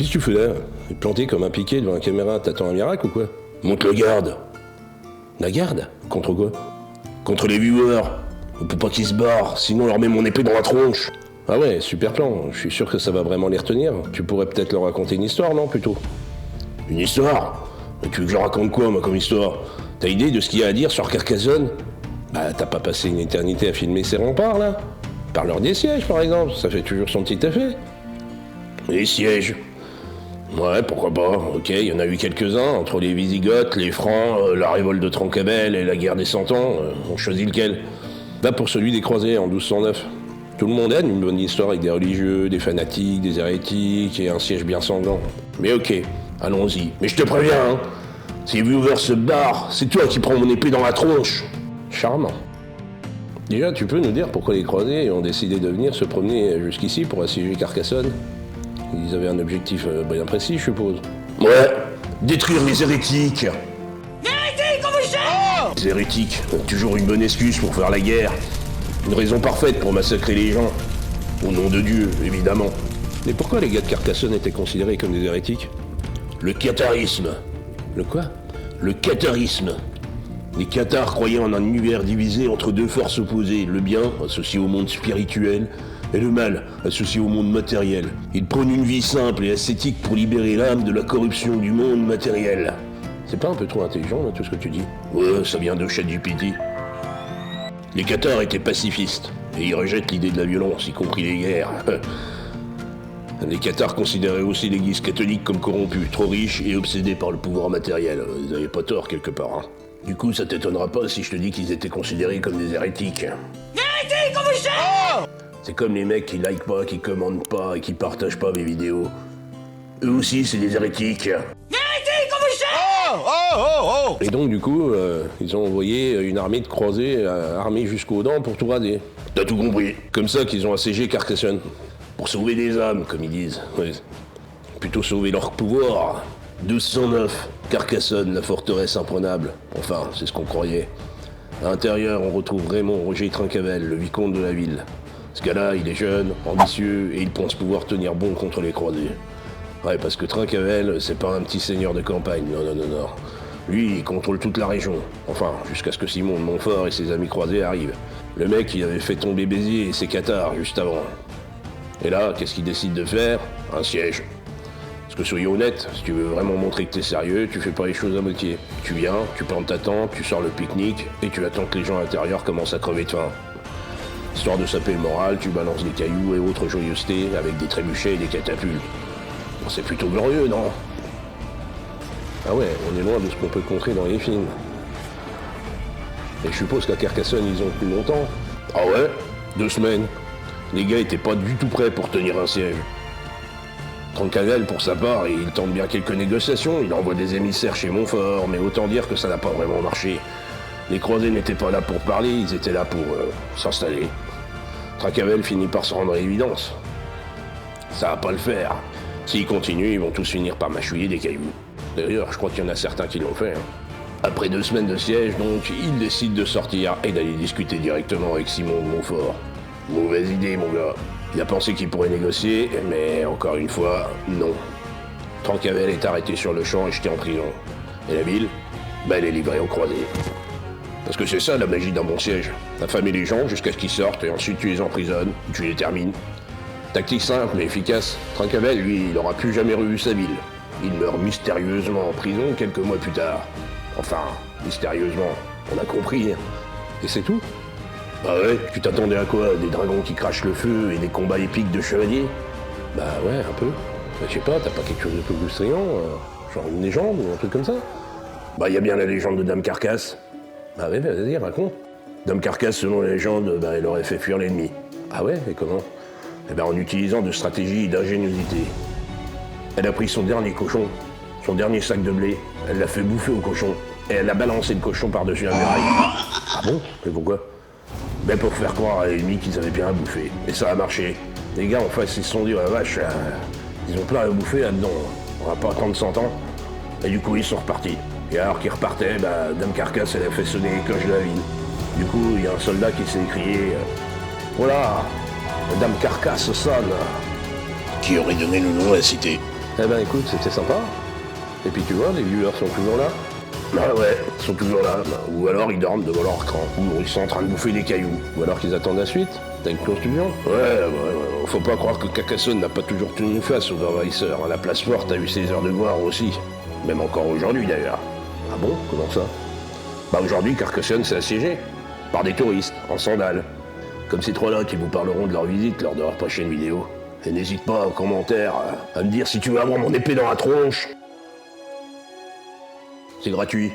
Qu'est-ce que tu fais là? Planté comme un piquet devant la caméra, t'attends un miracle ou quoi? Monte le garde. La garde? Contre quoi? Contre les viewers. Pour pas qu'ils se barrent, sinon on leur met mon épée dans la tronche. Ah ouais, super plan, je suis sûr que ça va vraiment les retenir. Tu pourrais peut-être leur raconter une histoire, non, plutôt? Une histoire? Mais tu veux que je raconte quoi, moi, comme histoire? T'as idée de ce qu'il y a à dire sur Carcassonne? Bah, t'as pas passé une éternité à filmer ces remparts, là? Parle-leur des sièges, par exemple, ça fait toujours son petit effet. Les sièges? Ouais, pourquoi pas, ok, il y en a eu quelques-uns, entre les Wisigoths, les Francs, la révolte de Tronquemel et la guerre des 100 ans, on choisit lequel? Là, pour celui des croisés, en 1209. Tout le monde aime une bonne histoire avec des religieux, des fanatiques, des hérétiques et un siège bien sanglant. Mais ok, allons-y. Mais je te préviens, hein, si les viewers se barrent, c'est toi qui prends mon épée dans la tronche. Charmant. Déjà, tu peux nous dire pourquoi les croisés ont décidé de venir se promener jusqu'ici pour assiéger Carcassonne? Ils avaient un objectif bien précis, je suppose. Ouais, détruire les hérétiques. Hérétique, on vous cherche! Les hérétiques ont toujours une bonne excuse pour faire la guerre. Une raison parfaite pour massacrer les gens. Au nom de Dieu, évidemment. Mais pourquoi les gars de Carcassonne étaient considérés comme des hérétiques? Le catharisme. Le quoi? Le catharisme. Les cathares croyaient en un univers divisé entre deux forces opposées, le bien, associé au monde spirituel, et le mal, associé au monde matériel. Ils prônent une vie simple et ascétique pour libérer l'âme de la corruption du monde matériel. C'est pas un peu trop intelligent, là, tout ce que tu dis? Ouais, ça vient de ChatGPT. Les cathares étaient pacifistes, et ils rejettent l'idée de la violence, y compris les guerres. Les cathares considéraient aussi l'église catholique comme corrompue, trop riche et obsédée par le pouvoir matériel. Ils avaient pas tort quelque part, hein. Du coup, ça t'étonnera pas si je te dis qu'ils étaient considérés comme des hérétiques. Hérétique, on vous cherche! C'est comme les mecs qui like pas, qui commentent pas et qui partagent pas mes vidéos. Eux aussi, c'est des hérétiques. Hérétique, on vous cherche! Et donc, du coup, ils ont envoyé une armée de croisés armés jusqu'aux dents pour tout raser. T'as tout compris. Comme ça qu'ils ont assiégé Carcassonne. Pour sauver des âmes, comme ils disent. Ouais. Plutôt sauver leur pouvoir. 1209, Carcassonne, la forteresse imprenable. Enfin, c'est ce qu'on croyait. À l'intérieur, on retrouve Raymond Roger Trincavel, le vicomte de la ville. Ce gars-là, il est jeune, ambitieux, et il pense pouvoir tenir bon contre les croisés. Ouais, parce que Trincavel, c'est pas un petit seigneur de campagne, non. Lui, il contrôle toute la région. Enfin, jusqu'à ce que Simon de Montfort et ses amis croisés arrivent. Le mec, il avait fait tomber Béziers et ses cathares juste avant. Et là, qu'est-ce qu'il décide de faire? Un siège. Parce que soyons honnêtes, si tu veux vraiment montrer que t'es sérieux, tu fais pas les choses à moitié. Tu viens, tu plantes ta tente, tu sors le pique-nique, et tu attends que les gens à l'intérieur commencent à crever de faim. Histoire de saper le moral, tu balances des cailloux et autres joyeusetés avec des trébuchets et des catapultes. Bon, c'est plutôt glorieux, non? Ah ouais, on est loin de ce qu'on peut contrer dans les films. Et je suppose qu'à Carcassonne, ils ont plus longtemps. Ah ouais? 2 semaines. Les gars étaient pas du tout prêts pour tenir un siège. Trincavel, pour sa part, il tente bien quelques négociations, il envoie des émissaires chez Montfort, mais autant dire que ça n'a pas vraiment marché. Les croisés n'étaient pas là pour parler, ils étaient là pour s'installer. Trincavel finit par se rendre à l'évidence. Ça va pas le faire. S'ils continuent, ils vont tous finir par mâchouiller des cailloux. D'ailleurs, je crois qu'il y en a certains qui l'ont fait. Après 2 semaines de siège, donc, il décide de sortir et d'aller discuter directement avec Simon de Montfort. Mauvaise idée, mon gars. Il a pensé qu'il pourrait négocier, mais encore une fois, non. Trincavel est arrêté sur le champ et jeté en prison. Et la ville, elle est livrée aux croisés. Parce que c'est ça la magie d'un bon siège. Affamer les gens jusqu'à ce qu'ils sortent et ensuite tu les emprisonnes, tu les termines. Tactique simple mais efficace. Trincavel, lui, il n'aura plus jamais revu sa ville. Il meurt mystérieusement en prison quelques mois plus tard. Enfin, mystérieusement, on a compris. Et c'est tout? Ah ouais, tu t'attendais à quoi? Des dragons qui crachent le feu et des combats épiques de chevaliers? Bah ouais, un peu. Bah, je sais pas, t'as pas quelque chose de plus boustillant, genre une légende ou un truc comme ça? Bah y a bien la légende de Dame Carcasse. Bah ouais, vas-y, raconte. Dame Carcasse, selon la légende, elle aurait fait fuir l'ennemi. Ah ouais, et comment? Eh ben en utilisant de stratégies et d'ingéniosité. Elle a pris son dernier cochon, son dernier sac de blé, elle l'a fait bouffer au cochon, et elle a balancé le cochon par-dessus la muraille. Ah bon? Mais pourquoi? Ben pour faire croire à l'ennemi qu'ils avaient bien à bouffer. Et ça a marché. Les gars en face ils se sont dit, oh la vache, ils ont plein à bouffer là-dedans. On va pas attendre 100 ans. Et du coup ils sont repartis. Et alors qu'ils repartaient, Dame Carcasse elle a fait sonner les cloches de la ville. Du coup il y a un soldat qui s'est écrié, voilà, Dame Carcasse sonne. Qui aurait donné le nom à la cité. Eh ben écoute, c'était sympa. Et puis tu vois, les viewers sont toujours là. Ah ouais, ils sont toujours là. Ou alors ils dorment devant leur écran. Ou ils sont en train de bouffer des cailloux. Ou alors qu'ils attendent la suite. T'as une conclusion? Ouais. Faut pas croire que Carcassonne n'a pas toujours tenu face aux envahisseurs. La place forte a eu ses heures de gloire aussi. Même encore aujourd'hui d'ailleurs. Ah bon? Comment ça? Bah aujourd'hui, Carcassonne c'est assiégé. Par des touristes, en sandales. Comme ces trois-là qui vous parleront de leur visite lors de leur prochaine vidéo. Et n'hésite pas en commentaire à me dire si tu veux avoir mon épée dans la tronche. C'est gratuit.